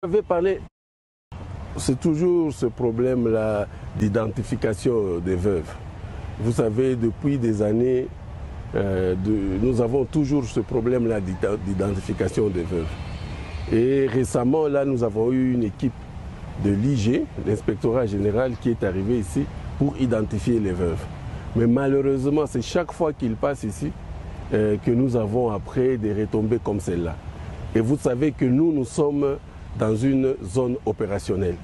J'avais parlé, c'est toujours ce problème-là d'identification des veuves. Vous savez, depuis des années, nous avons toujours ce problème-là d'identification des veuves. Et récemment, là, nous avons eu une équipe de l'IG, l'inspectorat général, qui est arrivé ici pour identifier les veuves. Mais malheureusement, c'est chaque fois qu'ils passent ici que nous avons après des retombées comme celle-là. Et vous savez que nous sommes dans une zone opérationnelle.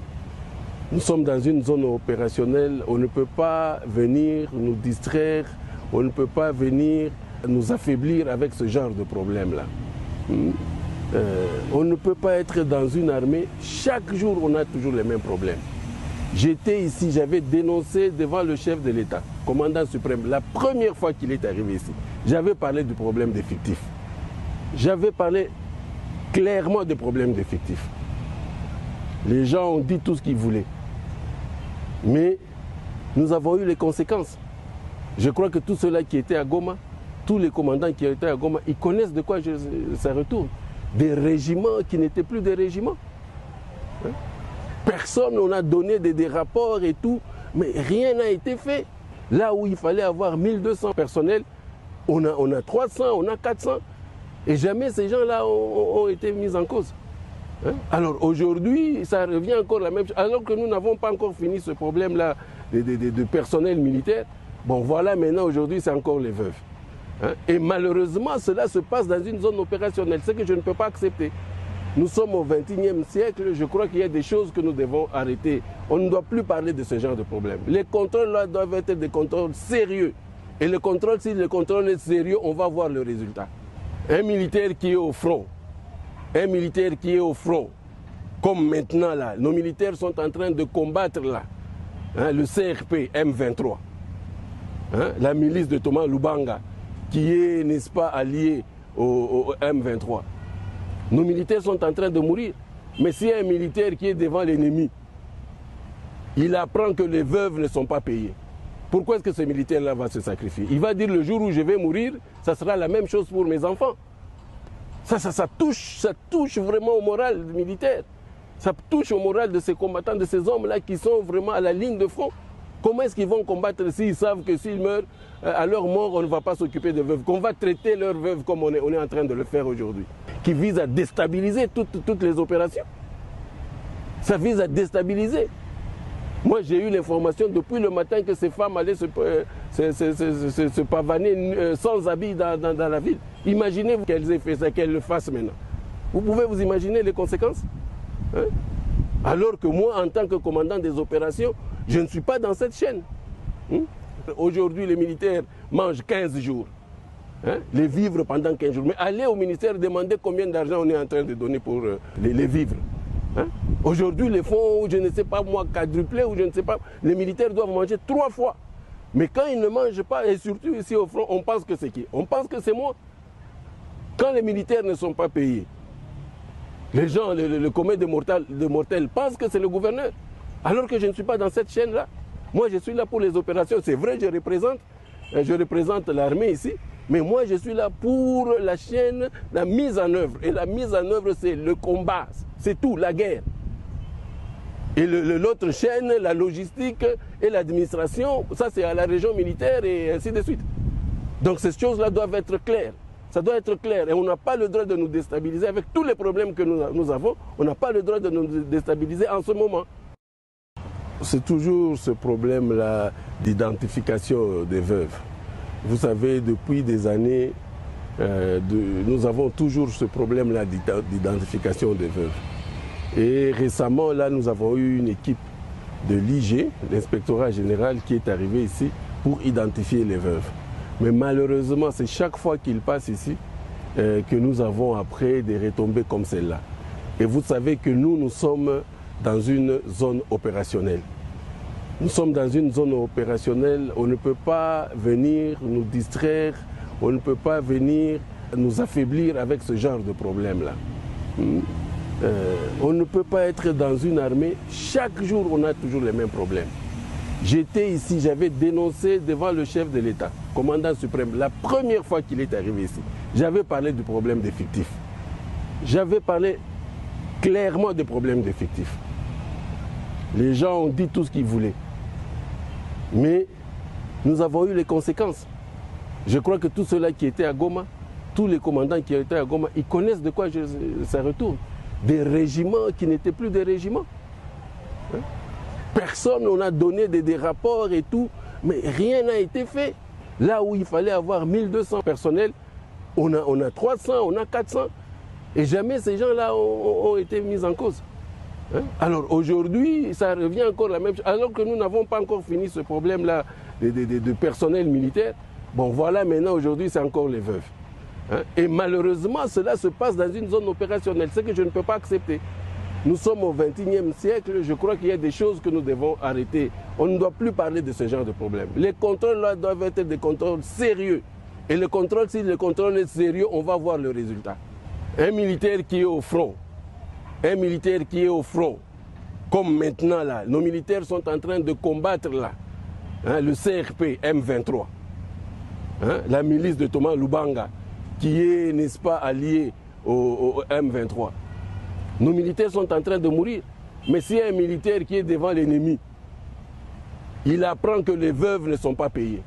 Nous sommes dans une zone opérationnelle, on ne peut pas venir nous distraire, on ne peut pas venir nous affaiblir avec ce genre de problème-là. On ne peut pas être dans une armée, chaque jour on a toujours les mêmes problèmes. J'étais ici, j'avais dénoncé devant le chef de l'État, commandant suprême, la première fois qu'il est arrivé ici. J'avais parlé du problème d'effectifs. J'avais parlé clairement des problèmes d'effectifs. Les gens ont dit tout ce qu'ils voulaient. Mais nous avons eu les conséquences. Je crois que tous ceux-là qui étaient à Goma, tous les commandants qui étaient à Goma, ils connaissent de quoi ça retourne. Des régiments qui n'étaient plus des régiments. Personne, on a donné des rapports et tout, mais rien n'a été fait. Là où il fallait avoir 1200 personnels, on a 300, on a 400. Et jamais ces gens-là ont été mis en cause. Alors aujourd'hui, ça revient encore la même chose. Alors que nous n'avons pas encore fini ce problème-là de personnel militaire. Bon voilà, maintenant aujourd'hui, c'est encore les veuves. Et malheureusement, cela se passe dans une zone opérationnelle, ce que je ne peux pas accepter. Nous sommes au XXIe siècle, je crois qu'il y a des choses que nous devons arrêter. On ne doit plus parler de ce genre de problème. Les contrôles là doivent être des contrôles sérieux. Et le contrôle, si le contrôle est sérieux, on va voir le résultat. Un militaire qui est au front, comme maintenant là, nos militaires sont en train de combattre là, le CRP M23, la milice de Thomas Lubanga, qui est, n'est-ce pas, allié au M23. Nos militaires sont en train de mourir. Mais s'il y a un militaire qui est devant l'ennemi, il apprend que les veuves ne sont pas payées. Pourquoi est-ce que ce militaire-là va se sacrifier? Il va dire le jour où je vais mourir, ça sera la même chose pour mes enfants. Ça touche vraiment au moral militaire. Ça touche au moral de ces combattants, de ces hommes-là qui sont vraiment à la ligne de front. Comment est-ce qu'ils vont combattre s'ils savent que s'ils meurent, à leur mort, on ne va pas s'occuper de veuves, qu'on va traiter leurs veuves comme on est en train de le faire aujourd'hui, qui vise à déstabiliser toutes les opérations. Ça vise à déstabiliser. Moi, j'ai eu l'information depuis le matin que ces femmes allaient se pavaner sans habit dans la ville. Imaginez qu'elles aient fait ça, qu'elles le fassent maintenant. Vous pouvez vous imaginer les conséquences? Alors que moi, en tant que commandant des opérations, je ne suis pas dans cette chaîne. Aujourd'hui, les militaires mangent 15 jours. Les vivres pendant 15 jours. Mais allez au ministère demander combien d'argent on est en train de donner pour les vivres. Aujourd'hui, les fonds, je ne sais pas moi, quadruplés ou je ne sais pas, les militaires doivent manger 3 fois. Mais quand ils ne mangent pas, et surtout ici au front, on pense que c'est qui? On pense que c'est moi. Quand les militaires ne sont pas payés, les gens, le commun de mortels pensent que c'est le gouverneur. Alors que je ne suis pas dans cette chaîne-là. Moi, je suis là pour les opérations. C'est vrai, je représente l'armée ici. Mais moi, je suis là pour la chaîne, la mise en œuvre. Et la mise en œuvre, c'est le combat. C'est tout, la guerre. Et l'autre chaîne, la logistique et l'administration, ça c'est à la région militaire et ainsi de suite. Donc ces choses-là doivent être claires. Ça doit être clair. Et on n'a pas le droit de nous déstabiliser. Avec tous les problèmes que nous avons, on n'a pas le droit de nous déstabiliser en ce moment. C'est toujours ce problème-là d'identification des veuves. Vous savez, depuis des années, nous avons toujours ce problème-là d'identification des veuves. Et récemment, là, nous avons eu une équipe de l'IG, l'inspectorat général, qui est arrivé ici pour identifier les veuves. Mais malheureusement, c'est chaque fois qu'ils passent ici que nous avons après des retombées comme celle-là. Et vous savez que nous sommes dans une zone opérationnelle. Nous sommes dans une zone opérationnelle, on ne peut pas venir nous distraire, on ne peut pas venir nous affaiblir avec ce genre de problème-là. On ne peut pas être dans une armée, chaque jour on a toujours les mêmes problèmes. J'étais ici, j'avais dénoncé devant le chef de l'État, commandant suprême, la première fois qu'il est arrivé ici. J'avais parlé du problème d'effectifs. J'avais parlé clairement des problèmes d'effectifs. Les gens ont dit tout ce qu'ils voulaient. Mais nous avons eu les conséquences. Je crois que tous ceux-là qui étaient à Goma, tous les commandants qui étaient à Goma, ils connaissent de quoi ça retourne. Des régiments qui n'étaient plus des régiments. Hein? Personne, on a donné des rapports et tout, mais rien n'a été fait. Là où il fallait avoir 1200 personnels, on a 300, on a 400. Et jamais ces gens-là ont été mis en cause. Hein? Alors aujourd'hui, ça revient encore la même chose. Alors que nous n'avons pas encore fini ce problème-là de personnel militaire. Bon voilà, maintenant aujourd'hui, c'est encore les veuves. Hein? Et malheureusement, cela se passe dans une zone opérationnelle, ce que je ne peux pas accepter. Nous sommes au XXIe siècle, je crois qu'il y a des choses que nous devons arrêter. On ne doit plus parler de ce genre de problème. Les contrôles là doivent être des contrôles sérieux. Et le contrôle, si le contrôle est sérieux, on va voir le résultat. Un militaire qui est au front, comme maintenant là, nos militaires sont en train de combattre là, hein, le CRP M23, hein, la milice de Thomas Lubanga, qui est, n'est-ce pas, allié au M23. Nos militaires sont en train de mourir. Mais s'il y a un militaire qui est devant l'ennemi, il apprend que les veuves ne sont pas payées.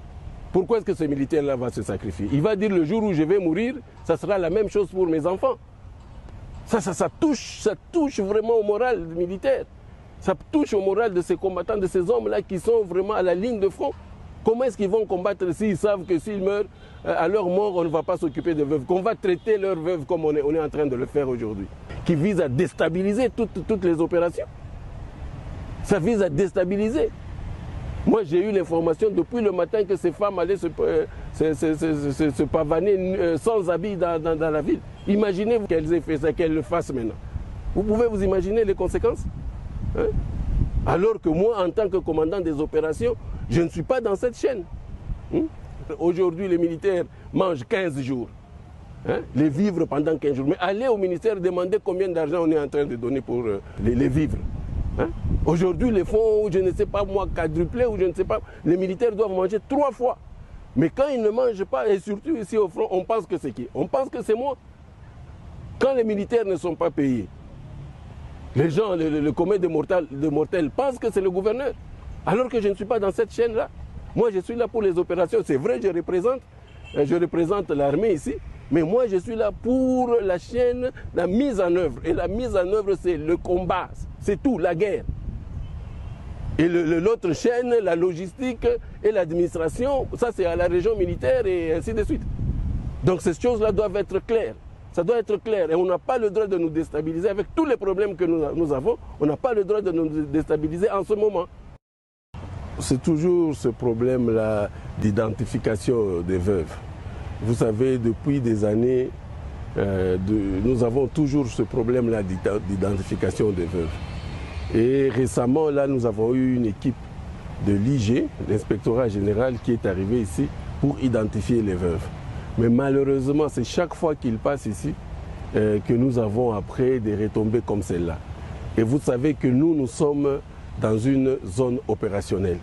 Pourquoi est-ce que ce militaire-là va se sacrifier? Il va dire le jour où je vais mourir, ça sera la même chose pour mes enfants. Ça touche vraiment au moral militaire. Ça touche au moral de ces combattants, de ces hommes-là qui sont vraiment à la ligne de front. Comment est-ce qu'ils vont combattre s'ils savent que s'ils meurent, à leur mort, on ne va pas s'occuper de veuves, qu'on va traiter leurs veuves comme on est en train de le faire aujourd'hui, qui vise à déstabiliser toutes les opérations. Ça vise à déstabiliser. Moi, j'ai eu l'information depuis le matin que ces femmes allaient se pavaner sans habits dans la ville. Imaginez qu'elles aient fait ça, qu'elles le fassent maintenant. Vous pouvez vous imaginer les conséquences? Hein? Alors que moi, en tant que commandant des opérations, je ne suis pas dans cette chaîne. Hein? Aujourd'hui, les militaires mangent 15 jours. Hein? Les vivres pendant 15 jours. Mais allez au ministère demander combien d'argent on est en train de donner pour les vivres. Hein? Aujourd'hui, les fonds, je ne sais pas moi, quadruplés, ou je ne sais pas, les militaires doivent manger 3 fois. Mais quand ils ne mangent pas, et surtout ici au front, on pense que c'est qui? On pense que c'est moi. Quand les militaires ne sont pas payés, les gens, le commun de mortels pensent que c'est le gouverneur. Alors que je ne suis pas dans cette chaîne-là. Moi, je suis là pour les opérations. C'est vrai, je représente l'armée ici. Mais moi, je suis là pour la chaîne, la mise en œuvre. Et la mise en œuvre, c'est le combat. C'est tout, la guerre. Et l'autre chaîne, la logistique et l'administration, ça c'est à la région militaire et ainsi de suite. Donc ces choses-là doivent être claires. Ça doit être clair. Et on n'a pas le droit de nous déstabiliser. Avec tous les problèmes que nous avons, on n'a pas le droit de nous déstabiliser en ce moment. C'est toujours ce problème-là d'identification des veuves. Vous savez, depuis des années, nous avons toujours ce problème-là d'identification des veuves. Et récemment, là, nous avons eu une équipe de l'IG, l'inspectorat général, qui est arrivé ici pour identifier les veuves. Mais malheureusement, c'est chaque fois qu'ils passent ici que nous avons après des retombées comme celle-là. Et vous savez que nous sommes dans une zone opérationnelle.